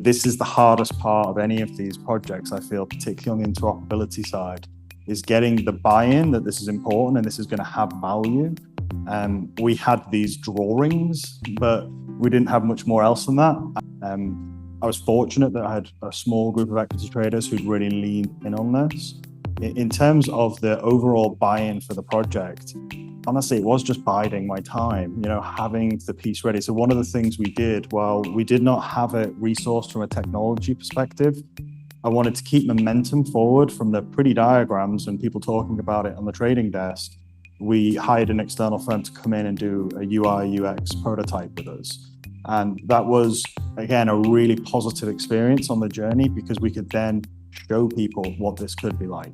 this is the hardest part of any of these projects, I feel, particularly on the interoperability side, is getting the buy-in that this is important and this is going to have value. We had these drawings, but we didn't have much more else than that. I was fortunate that I had a small group of equity traders who'd really leaned in on this. In terms of the overall buy-in for the project, honestly, it was just biding my time, having the piece ready. So one of the things we did, while we did not have it resourced from a technology perspective, I wanted to keep momentum forward from the pretty diagrams and people talking about it on the trading desk. We hired an external firm to come in and do a UI UX prototype with us. And that was, again, a really positive experience on the journey because we could then show people what this could be like.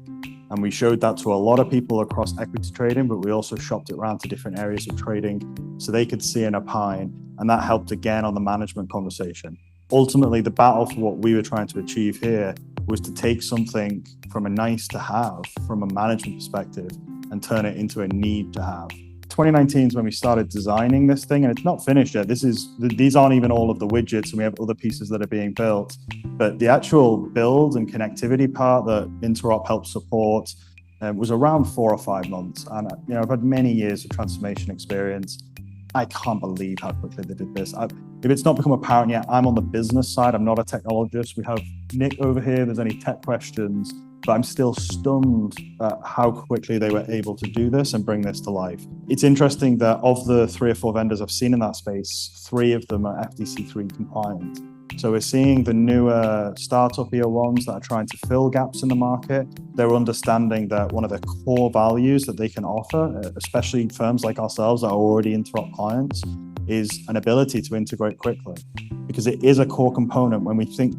And we showed that to a lot of people across equity trading, but we also shopped it around to different areas of trading so they could see and opine. And that helped again on the management conversation. Ultimately, the battle for what we were trying to achieve here was to take something from a nice to have, from a management perspective, and turn it into a need to have. 2019 is when we started designing this thing, and it's not finished yet. These aren't even all of the widgets, and we have other pieces that are being built. But the actual build and connectivity part that Interop helps support was around 4 or 5 months. And I've had many years of transformation experience. I can't believe how quickly they did this. If it's not become apparent yet, I'm on the business side. I'm not a technologist. We have Nick over here. If there's any tech questions, but I'm still stunned at how quickly they were able to do this and bring this to life. It's interesting that of the 3 or 4 vendors I've seen in that space, 3 of them are FTC3 compliant. So we're seeing the newer startup-ier ones that are trying to fill gaps in the market. They're understanding that one of the core values that they can offer, especially firms like ourselves that are already Interop clients, is an ability to integrate quickly. Because it is a core component. When we think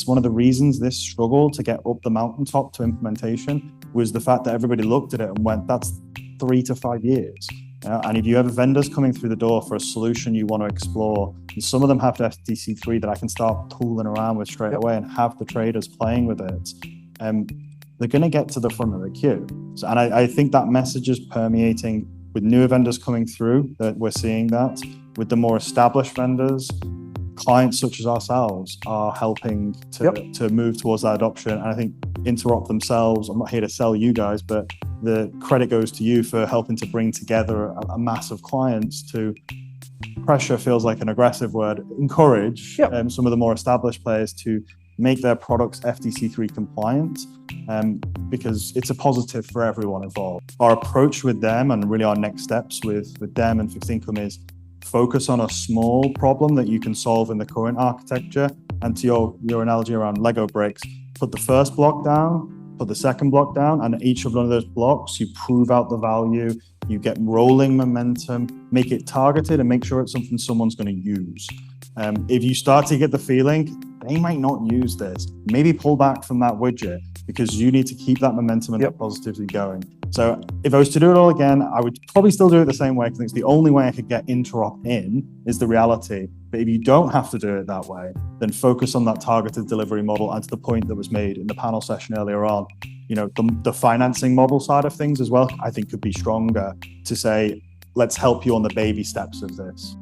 one of the reasons this struggled to get up the mountaintop to implementation was the fact that everybody looked at it and went, that's 3 to 5 years. And if you have vendors coming through the door for a solution you want to explore, and some of them have FTC3 that I can start tooling around with straight away and have the traders playing with it, they're going to get to the front of the queue. And I think that message is permeating with newer vendors coming through, that we're seeing that. With the more established vendors, clients such as ourselves are helping to move towards that adoption. And I think Interop themselves, I'm not here to sell you guys, but the credit goes to you for helping to bring together a mass of clients to pressure feels like an aggressive word, encourage some of the more established players to make their products FTC3 compliant, because it's a positive for everyone involved. Our approach with them and really our next steps with them and fixed income is focus on a small problem that you can solve in the current architecture. And to your analogy around Lego bricks, put the first block down, put the second block down, and each of one of those blocks, you prove out the value, you get rolling momentum, make it targeted and make sure it's something someone's going to use. If you start to get the feeling, they might not use this, maybe pull back from that widget because you need to keep that momentum and that positivity going. So if I was to do it all again, I would probably still do it the same way because it's the only way I could get Interop in is the reality. But if you don't have to do it that way, then focus on that targeted delivery model. And to the point that was made in the panel session earlier on, the financing model side of things as well, I think could be stronger to say, let's help you on the baby steps of this.